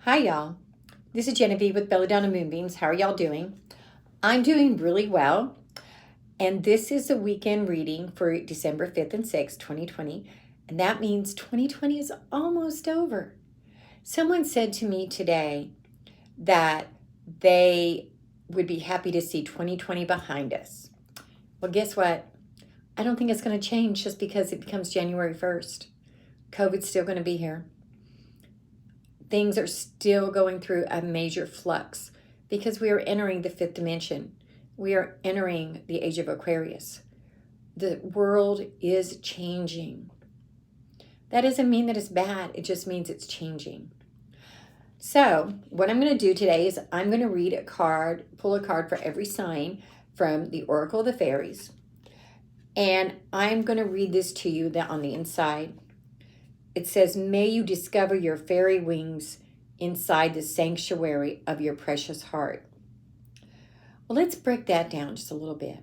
Hi, y'all. This is Genevieve with Belladonna and Moonbeams. How are y'all doing? I'm doing really well. And this is a weekend reading for December 5th and 6th, 2020. And that means 2020 is almost over. Someone said to me today that they would be happy to see 2020 behind us. Well, guess what? I don't think it's going to change just because it becomes January 1st. COVID's still going to be here. Things are still going through a major flux because we are entering the fifth dimension. We are entering the age of Aquarius. The world is changing. That doesn't mean that it's bad. It just means it's changing. So what I'm going to do today is I'm going to read a card, pull a card for every sign from the Oracle of the Fairies. And I'm going to read this to you on the inside. It says, may you discover your fairy wings inside the sanctuary of your precious heart. Well, let's break that down just a little bit.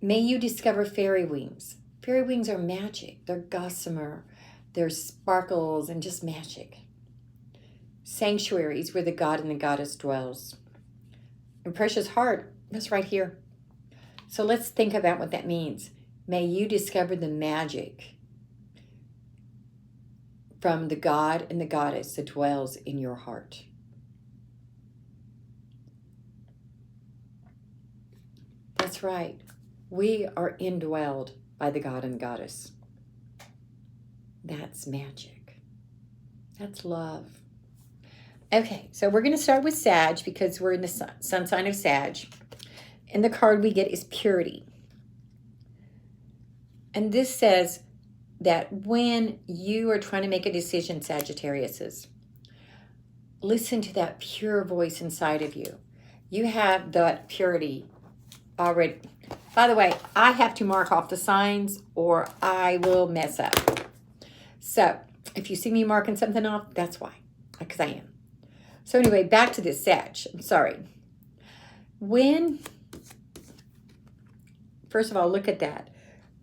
May you discover fairy wings. Fairy wings are magic. They're gossamer. They're sparkles and just magic. Sanctuaries where the god and the goddess dwells. And precious heart, that's right here. So let's think about what that means. May you discover the magic from the god and the goddess that dwells in your heart. That's right. We are indwelled by the god and goddess. That's magic. That's love. Okay, so we're going to start with Sag because we're in the sun sign of Sag. And the card we get is purity. And this says that when you are trying to make a decision, Sagittariuses, listen to that pure voice inside of you. You have that purity already. By the way, I have to mark off the signs or I will mess up. So if you see me marking something off, that's why, because I am. So anyway, back to this Sag. I'm sorry. First of all, look at that.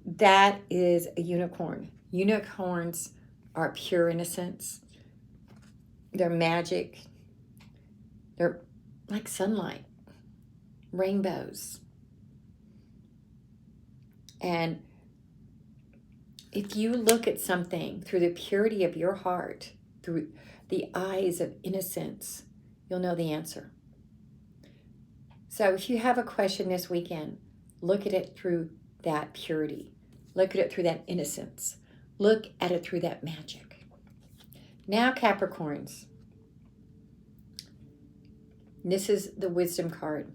That is a unicorn. Unicorns are pure innocence. They're magic. They're like sunlight, rainbows. And if you look at something through the purity of your heart, through the eyes of innocence, you'll know the answer. So if you have a question this weekend, look at it through that purity. Look at it through that innocence. Look at it through that magic. Now, Capricorns. This is the wisdom card.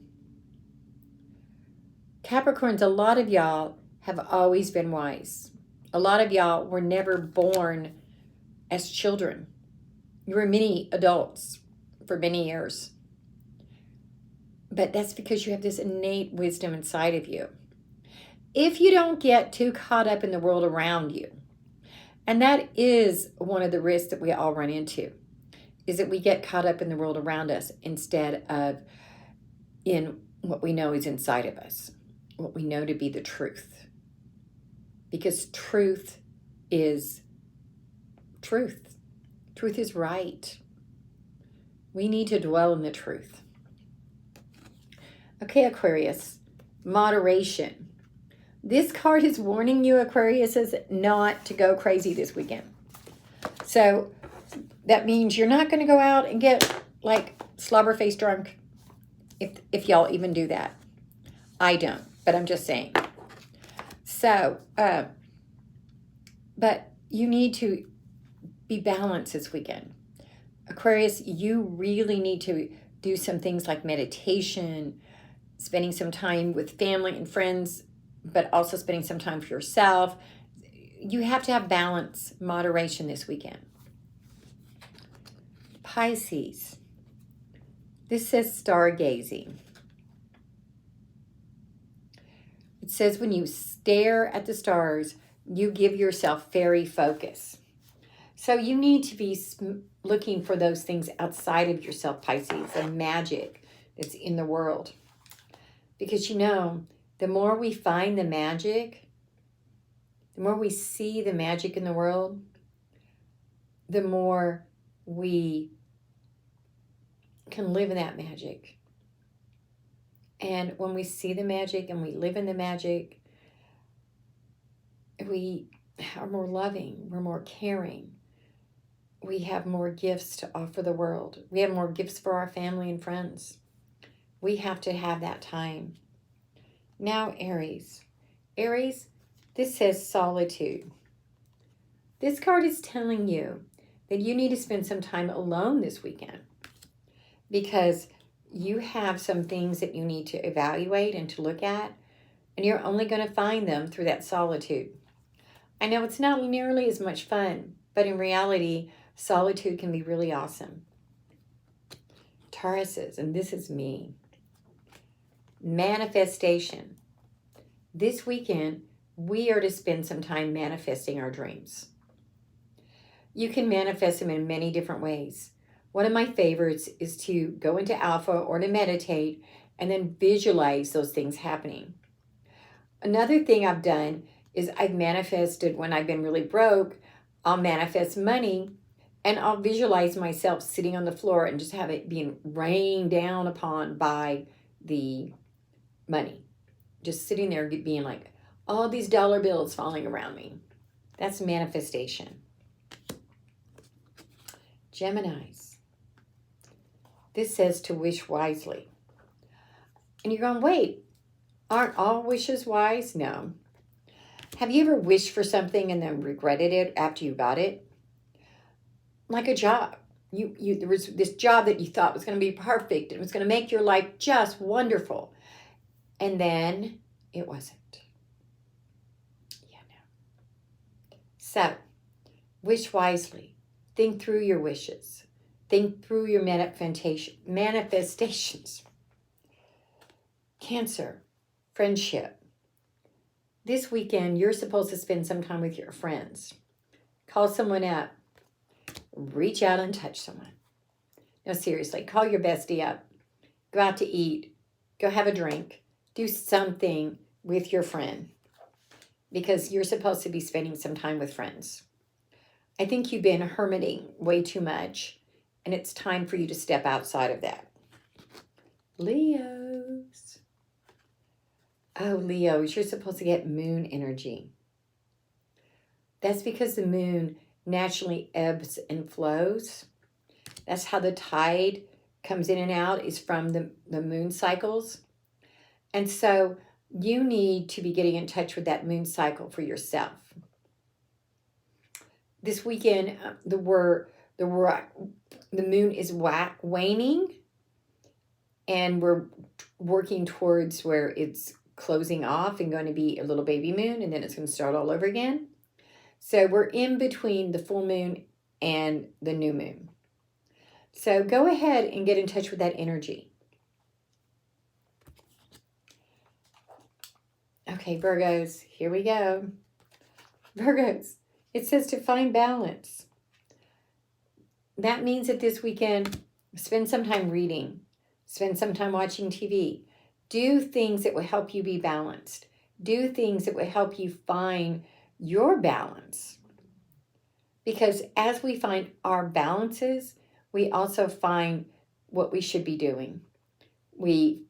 Capricorns, a lot of y'all have always been wise. A lot of y'all were never born as children. You were mini adults for many years. But that's because you have this innate wisdom inside of you. If you don't get too caught up in the world around you, and that is one of the risks that we all run into, is that we get caught up in the world around us instead of in what we know is inside of us, what we know to be the truth. Because truth is truth. Truth is right. We need to dwell in the truth. Okay, Aquarius, moderation. This card is warning you, Aquarius, not to go crazy this weekend. So that means you're not going to go out and get like slobber-faced drunk if y'all even do that. I don't, but I'm just saying. So, but you need to be balanced this weekend. Aquarius, you really need to do some things like meditation, spending some time with family and friends, but also spending some time for yourself. You have to have balance, moderation this weekend. Pisces. This says stargazing. It says when you stare at the stars, you give yourself fairy focus. So you need to be looking for those things outside of yourself, Pisces, the magic that's in the world. Because the more we find the magic, the more we see the magic in the world, the more we can live in that magic. And when we see the magic and we live in the magic, we are more loving, we're more caring. We have more gifts to offer the world. We have more gifts for our family and friends. We have to have that time. Now, Aries. Aries, this says solitude. This card is telling you that you need to spend some time alone this weekend because you have some things that you need to evaluate and to look at, and you're only going to find them through that solitude. I know it's not nearly as much fun, but in reality, solitude can be really awesome. Tauruses, and this is me. Manifestation. This weekend, we are to spend some time manifesting our dreams. You can manifest them in many different ways. One of my favorites is to go into alpha or to meditate and then visualize those things happening. Another thing I've done is I've manifested when I've been really broke. I'll manifest money and I'll visualize myself sitting on the floor and just have it being rained down upon by the money. Just sitting there being like, all these dollar bills falling around me. That's manifestation. Geminis. This says to wish wisely. And you're going, wait, aren't all wishes wise? No. Have you ever wished for something and then regretted it after you got it? Like a job. There was this job that you thought was going to be perfect. It was going to make your life just wonderful. And then it wasn't. Yeah, no. So, wish wisely. Think through your wishes. Think through your manifestations. Cancer, friendship. This weekend, you're supposed to spend some time with your friends. Call someone up. Reach out and touch someone. No, seriously, call your bestie up. Go out to eat. Go have a drink. Do something with your friend because you're supposed to be spending some time with friends. I think you've been hermiting way too much, and it's time for you to step outside of that. Leos. Oh, Leos, you're supposed to get moon energy. That's because the moon naturally ebbs and flows. That's how the tide comes in and out, is from the moon cycles. And so you need to be getting in touch with that moon cycle for yourself. This weekend, the moon is waning, and we're working towards where it's closing off and going to be a little baby moon, and then it's going to start all over again. So we're in between the full moon and the new moon. So go ahead and get in touch with that energy. Okay, Virgos, here we go. Virgos, it says to find balance. That means that this weekend, spend some time reading. Spend some time watching TV. Do things that will help you be balanced. Do things that will help you find your balance. Because as we find our balances, we also find what we should be doing. We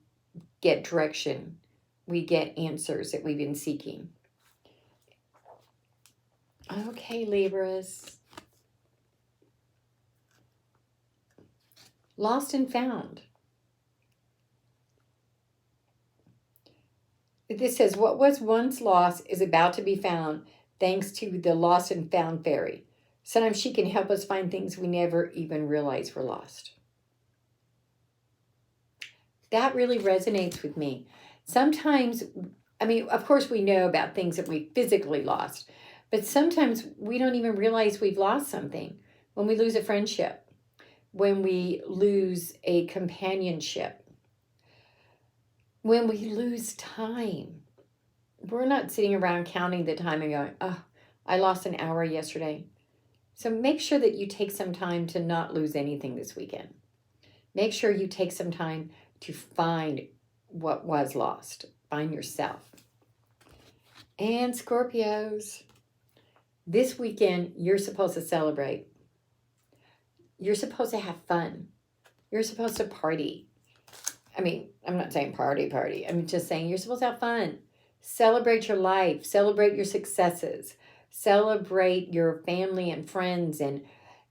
get direction. We get answers that we've been seeking. Okay, Libras. Lost and found. This says, what was once lost is about to be found thanks to the lost and found fairy. Sometimes she can help us find things we never even realized were lost. That really resonates with me. Sometimes, I mean, of course we know about things that we physically lost, but sometimes we don't even realize we've lost something. When we lose a friendship, when we lose a companionship, when we lose time. We're not sitting around counting the time and going, oh, I lost an hour yesterday. So make sure that you take some time to not lose anything this weekend. Make sure you take some time to find what was lost. Find yourself. And Scorpios, this weekend, you're supposed to celebrate. You're supposed to have fun. You're supposed to party. I mean, I'm not saying party. I'm just saying you're supposed to have fun. Celebrate your life. Celebrate your successes. Celebrate your family and friends and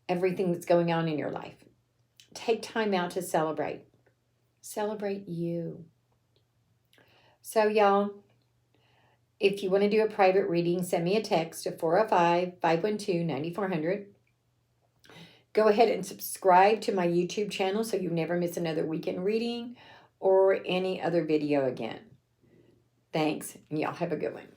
everything that's going on in your life. Take time out to celebrate. Celebrate you. So, y'all, if you want to do a private reading, send me a text to 405-512-9400. Go ahead and subscribe to my YouTube channel so you never miss another weekend reading or any other video again. Thanks, and y'all have a good one.